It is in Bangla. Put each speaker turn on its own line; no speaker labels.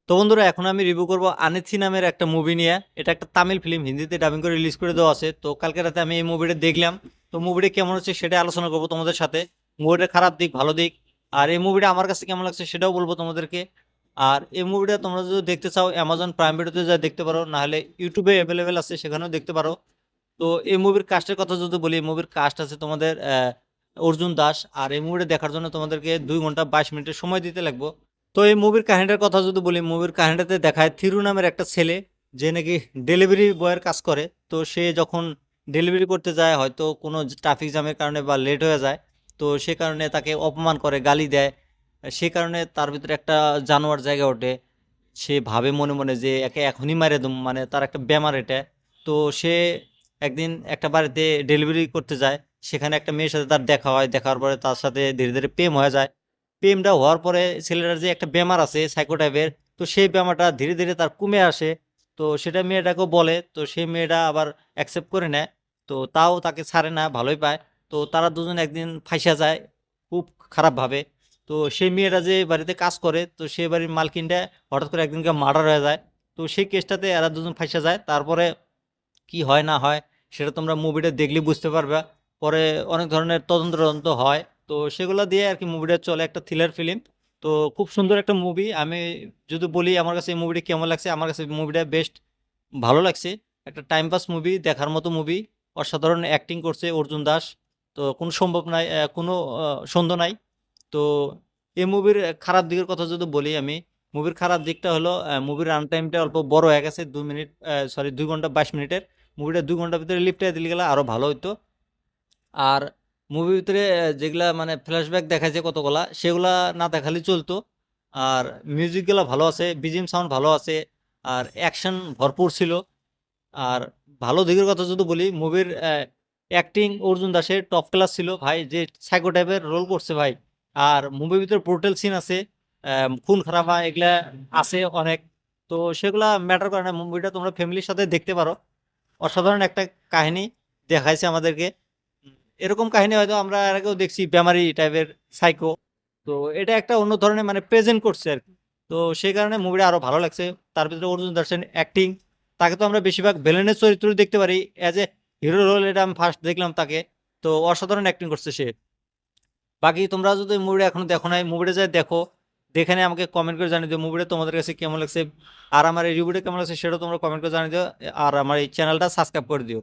তো বন্ধুরা এখন আমি রিভিউ করব আনেথি নামের একটা মুভি নিয়ে। এটা একটা তামিল ফিল্ম, হিন্দিতে ডাবিং করে রিলিজ করে দেওয়া আছে। তো কালকে রাতে আমি এই মুভিটা দেখলাম। তো মুভিটা কেমন হচ্ছে সেটা আলোচনা করবো তোমাদের সাথে। মুভিটার খারাপ দিক, ভালো দিক, আর এই মুভিটা আমার কাছে কেমন লাগছে সেটাও বলবো তোমাদেরকে। আর এই মুভিটা তোমরা যদি দেখতে চাও অ্যামাজন প্রাইম ভিডিওতে যা দেখতে পারো, না হলে ইউটিউবে অ্যাভেলেবেল আছে, সেখানেও দেখতে পারো। তো এই মুভির কাস্টের কথা যদি বলি, মুভির কাস্ট আছে তোমাদের অর্জুন দাস। আর এই মুভিটা দেখার জন্য তোমাদেরকে 2 ঘন্টা 22 মিনিটের সময় দিতে লাগবে। তো এই মুভির কাহিনীটার কথা যদি বলি, মুভির কাহিনীটাতে দেখায় থিরু নামের একটা ছেলে, যে নাকি ডেলিভারি বয়ের কাজ করে। তো সে যখন ডেলিভারি করতে যায়, হয়তো কোনো ট্রাফিক জ্যামের কারণে বা লেট হয়ে যায়, তো সে কারণে তাকে অপমান করে, গালি দেয়। সে কারণে তার ভিতরে একটা জানোয়ার জায়গা ওঠে। সে ভাবে মনে মনে যে একে এখনই মারে দুম, মানে তার একটা ব্যামার এটা। তো সে একদিন একটা বাড়িতে ডেলিভারি করতে যায়। সেখানে একটা মেয়ের সাথে তার দেখা হয়, দেখার পরে তার সাথে ধীরে ধীরে প্রেম হয়ে যায়। প্রেমটা হওয়ার পরে ছেলেটার যে একটা ব্যামার আছে সাইকো টাইপের, তো সেই ব্যামারটা ধীরে ধীরে তার কমে আসে। তো সেটা মেয়েটাকেও বলে, তো সেই মেয়েটা আবার অ্যাকসেপ্ট করে নেয়। তো তাও তাকে ছাড়ে না, ভালোই পায়। তো তারা দুজন একদিন ফাইসা যায় খুব খারাপভাবে। তো সেই মেয়েটা যে বাড়িতে কাজ করে, তো সেই বাড়ির মালকিনটা হঠাৎ করে একদিনকে মার্ডার হয়ে যায়। তো সেই কেসটাতে এরা দুজন ফাইসা যায়। তারপরে কি হয় না হয় সেটা তোমরা মুভিটা দেখলে বুঝতে পারবে। পরে অনেক ধরনের তদন্ত তদন্ত হয়। তো সেগুলো দিয়ে আর কি মুভিটা চলে, একটা থ্রিলার ফিল্ম। তো খুব সুন্দর একটা মুভি। আমি যদি বলি আমার কাছে এই মুভিটা কেমন লাগছে, আমার কাছে মুভিটা বেস্ট ভালো লাগছে। একটা টাইম পাস মুভি, দেখার মতো মুভি। অসাধারণ অ্যাক্টিং করছে অর্জুন দাস। তো কোনো সম্ভব নাই, কোনো সন্দেহ নাই। তো এই মুভির খারাপ দিকের কথা যদি বলি আমি, মুভির খারাপ দিকটা হলো মুভির রান টাইমটা অল্প বড় হয়ে গেছে, 2 মিনিট, সরি 2 ঘন্টা 22 মিনিটের। মুভিটা 2 ঘন্টার ভিতরে লিপটা দিলে গেলে আরো ভালো হইতো। আর মুভির ভিতরে যেগুলা মানে ফ্ল্যাশব্যাক দেখাচ্ছে কতগুলা, সেগুলা না দেখালে চলতো। আর মিউজিকগুলা ভালো আছে, বিজিএম সাউন্ড ভালো আছে, আর অ্যাকশন ভরপুর ছিল। আর ভালো দিকের কথা যদি বলি, মুভির অ্যাক্টিং অর্জুন দাসের টপ ক্লাস ছিল ভাই, যে সাইকো টাইপের রোল করছে ভাই। আর মুভির ভিতরে ব্রুটাল সিন আছে, খুন খারাপা এগুলা আছে অনেক। তো সেগুলা ম্যাটার করে না, মুভিটা তোমরা ফ্যামিলির সাথে দেখতে পারো। অসাধারণ একটা কাহিনী দেখাইছে আমাদেরকে। উম, এরকম কাহিনী হয়তো আমরা এর আগেও দেখছি, ব্যামারি টাইপের সাইকো। তো এটা একটা অন্য ধরনের মানে প্রেজেন্ট করছে আর কি। তো সেই কারণে মুভিটা আরো ভালো লাগছে। তার ভিতরে অর্জুন দাসের অ্যাক্টিং, তাকে তো আমরা বেশিরভাগ ভিলেনের চরিত্র দেখতে পারি, অ্যাজ এ হিরো রোল এটা আমি ফার্স্ট দেখলাম তাকে। তো অসাধারণ অ্যাক্টিং করছে সে। বাকি তোমরা যদি মুভিটা এখনো দেখো নাই, মুভিটা যাই দেখো, দেখে নিয়ে আমাকে কমেন্ট করে জানিয়ে দিও মুভিটা তোমাদের কাছে কেমন লাগছে। আর আমার এই রিভিউটা কেমন লাগছে সেটাও তোমরা কমেন্ট করে জানিয়ে দিও। আর আমার এই চ্যানেলটা সাবস্ক্রাইব করে দিও।